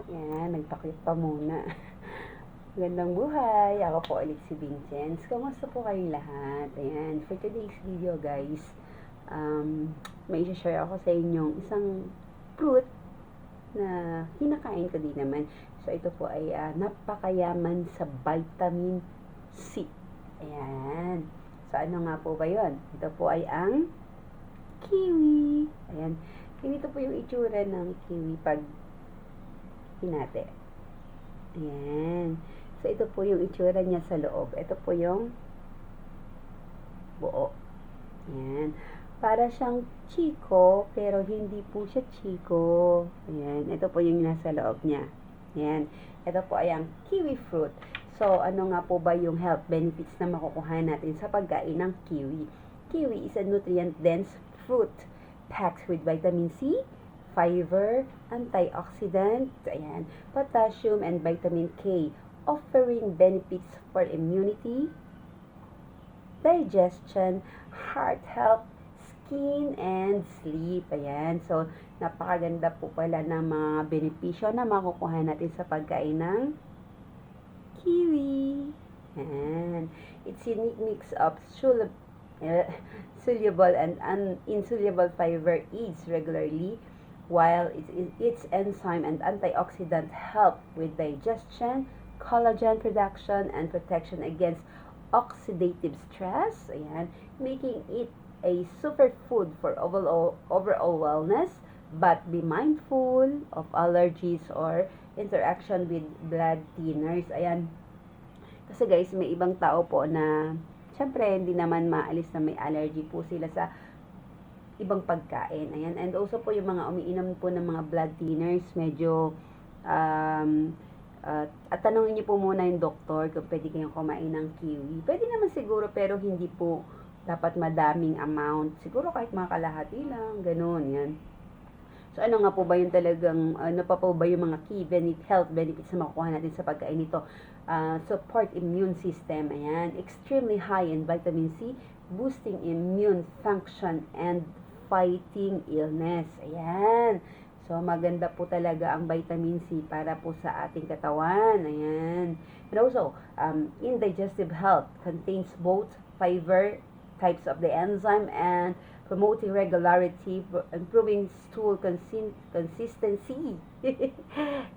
Yan, nagpakwit pa muna. Magandang buhay! Ako po ulit si Vincenz. Kamusta po kayong lahat? Ayan, for today's video guys, may share ako sa inyong isang fruit na kinakain ko din naman. So, ito po ay napakayaman sa vitamin C. Ayan. So, ano nga po ba yun? Ito po ay ang kiwi. Ayan. Ganito po yung itsura ng kiwi pag hinati. Ayan. So, ito po yung itsura niya sa loob. Ito po yung buo. Ayan. Para siyang chiko, pero hindi po siya chiko. Ayan. Ito po yung nasa loob niya. Ayan. Ito po ay ang kiwi fruit. So, ano nga po ba yung health benefits na makukuha natin sa pagkain ng kiwi? Kiwi is a nutrient-dense fruit packed with vitamin C, fiber, antioxidant, ayan, potassium, and vitamin K, offering benefits for immunity, digestion, heart health, skin, and sleep. Ayan. So, napakaganda po pala ng mga benepisyo na makukuha natin sa pagkain ng kiwi. Ayan. Its unique mix of soluble and insoluble fiber aids regularly, while its enzyme and antioxidant help with digestion, collagen production, and protection against oxidative stress, ayan, making it a superfood for overall wellness, but be mindful of allergies or interaction with blood thinners. Ayan. Kasi guys, may ibang tao po na syempre hindi naman maalis na may allergy po sila sa ibang pagkain. Ayan. And also po yung mga umiinom po ng mga blood thinners, medyo at tanongin niyo po muna yung doktor kung pwede kayong kumain ng kiwi. Pwede naman siguro, pero hindi po dapat madaming amount. Siguro kahit mga kalahati lang, ganun, yan. So, ano nga po ba yung talagang, ano pa po ba yung mga key health benefits na makukuha natin sa pagkain nito? Support immune system, ayan. Extremely high in vitamin C, boosting immune function and fighting illness. Ayan. So, maganda po talaga ang vitamin C para po sa ating katawan. Ayan. And also, indigestive health contains both fiber, types of the enzyme, and promoting regularity, improving stool consistency,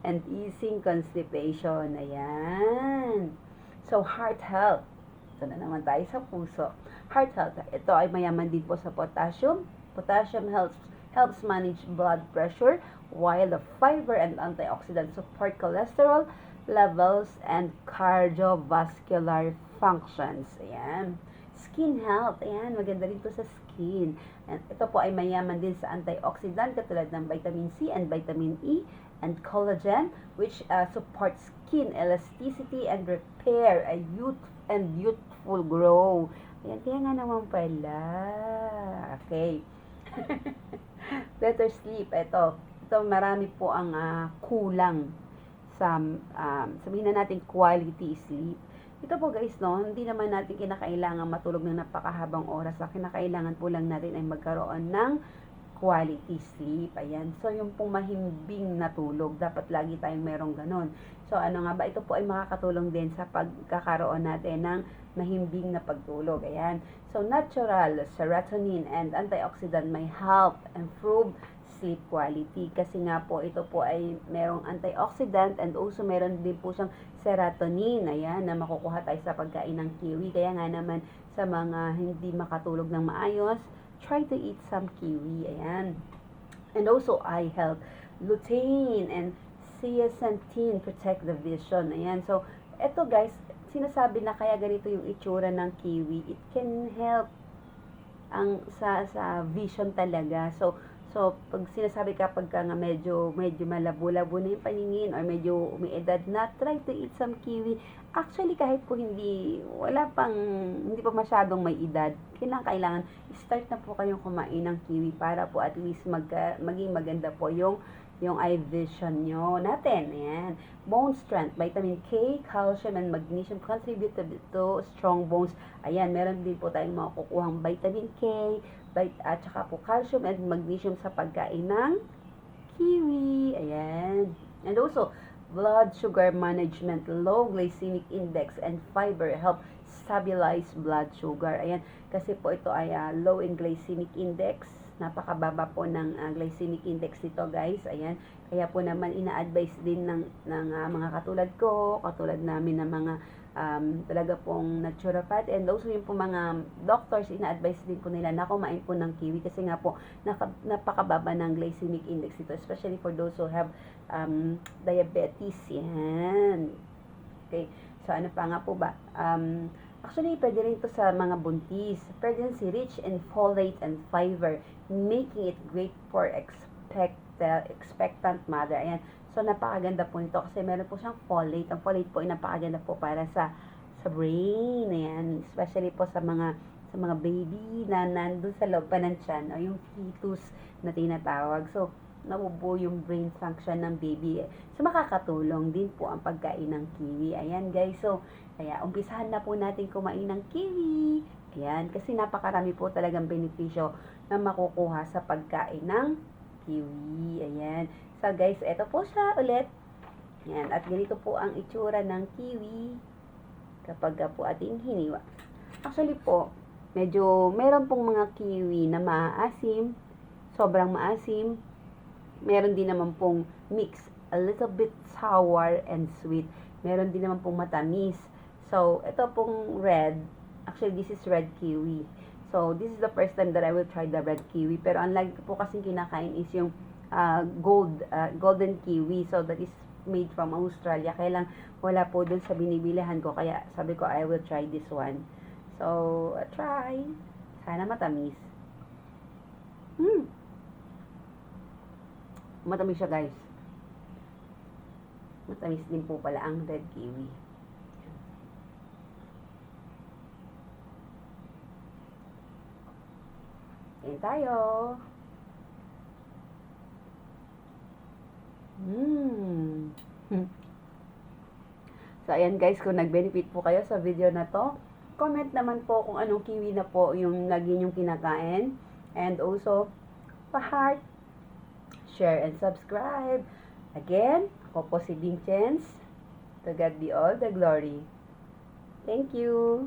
and easing constipation. Ayan. So, heart health. Ito na naman tayo sa puso. Heart health. Ito ay mayaman din po sa potassium. Potassium helps manage blood pressure, while the fiber and antioxidants support cholesterol levels and cardiovascular functions. Ayan. Skin health. Ayan, maganda rin to sa skin. And ito po ay mayaman din sa antioxidant katulad ng vitamin C and vitamin E and collagen, which supports skin elasticity and repair a youthful grow. Ayan, kaya nga naman pala. Okay. Better sleep. Ito marami po ang kulang sa sabihin na natin quality sleep. Ito po guys, no, hindi naman natin kinakailangan matulog ng napakahabang oras. Kinakailangan po lang natin ay magkaroon ng quality sleep. Ayan. So, yung pong mahimbing na tulog, dapat lagi tayong merong ganon. So, ano nga ba? Ito po ay makakatulong din sa pagkakaroon natin ng mahimbing na pagtulog. Ayan. So, natural serotonin and antioxidant may help improve sleep quality. Kasi nga po, ito po ay merong antioxidant and also meron din po siyang serotonin. Ayan, na makukuha tayo sa pagkain ng kiwi. Kaya nga naman, sa mga hindi makatulog ng maayos, try to eat some kiwi. Ayan. And also eye health. Lutein and zeaxanthin protect the vision. Ayan. So, eto guys, sinasabi na kaya ganito yung itsura ng kiwi. It can help ang sa vision talaga. So, pag sinasabi kapag ka nga medyo malabo-labo na yung paningin or medyo umiedad na, try to eat some kiwi. Actually, kahit po hindi pa masyadong may edad, kailangan start na po kayong kumain ng kiwi para po at least maging maganda po yung eye vision nyo natin. Ayan. Bone strength, vitamin K, calcium, and magnesium contribute to strong bones. Ayan, meron din po tayong makukuhang vitamin K, at saka po calcium and magnesium sa pagkain ng kiwi. Ayan. And also, blood sugar management, low glycemic index, and fiber help stabilize blood sugar. Ayan, kasi po ito ay low in glycemic index. Napakababa po ng glycemic index nito, guys. Ayan, kaya po naman ina-advise din ng mga katulad ko, katulad namin ng mga talaga pong naturopath, and also yung po mga doctors, ina-advise din po nila na kumain po ng kiwi kasi nga po napakababa ng glycemic index nito, especially for those who have diabetes. Yan. Okay. So, ano pa nga po ba? Actually, pwede rin ito sa mga buntis. Pregnancy rich in folate and fiber, making it great for expectant mother. Ayan. So, napakaganda po nito kasi meron po siyang folate. Ang folate po ay napakaganda po para sa brain. Ayan. Especially po sa mga baby na nandun sa loob pa ng tiyan o yung fetus na tinatawag. So, nabubuo yung brain function ng baby. So, makakatulong din po ang pagkain ng kiwi. Ayan, guys. So, kaya umpisahan na po natin kumain ng kiwi. Ayan, kasi napakarami po talagang benepisyo na makukuha sa pagkain ng kiwi. Ayan. So, guys, eto po siya ulit. Ayan, at ganito po ang itsura ng kiwi kapag po ating hiniwa. Actually po, medyo meron pong mga kiwi na maasim, sobrang maasim. Meron din naman pong mix, a little bit sour and sweet. Meron din naman pong matamis. So, ito pong red, actually this is red kiwi. So, this is the first time that I will try the red kiwi. Pero unlike po kasing kinakain is yung golden kiwi. So, that is made from Australia. Kaya lang wala po dun sa binibilihan ko. Kaya sabi ko, I will try this one. So, try. Sana matamis. Matamis siya, guys. Matamis din po pala ang red kiwi. Ayan tayo. So, ayan guys, kung nag-benefit po kayo sa video na to, comment naman po kung anong kiwi na po yung lagi nyong kinakain. And also, pa-heart, share, and subscribe. Again, ako po si Vincenz. To God be all the glory. Thank you.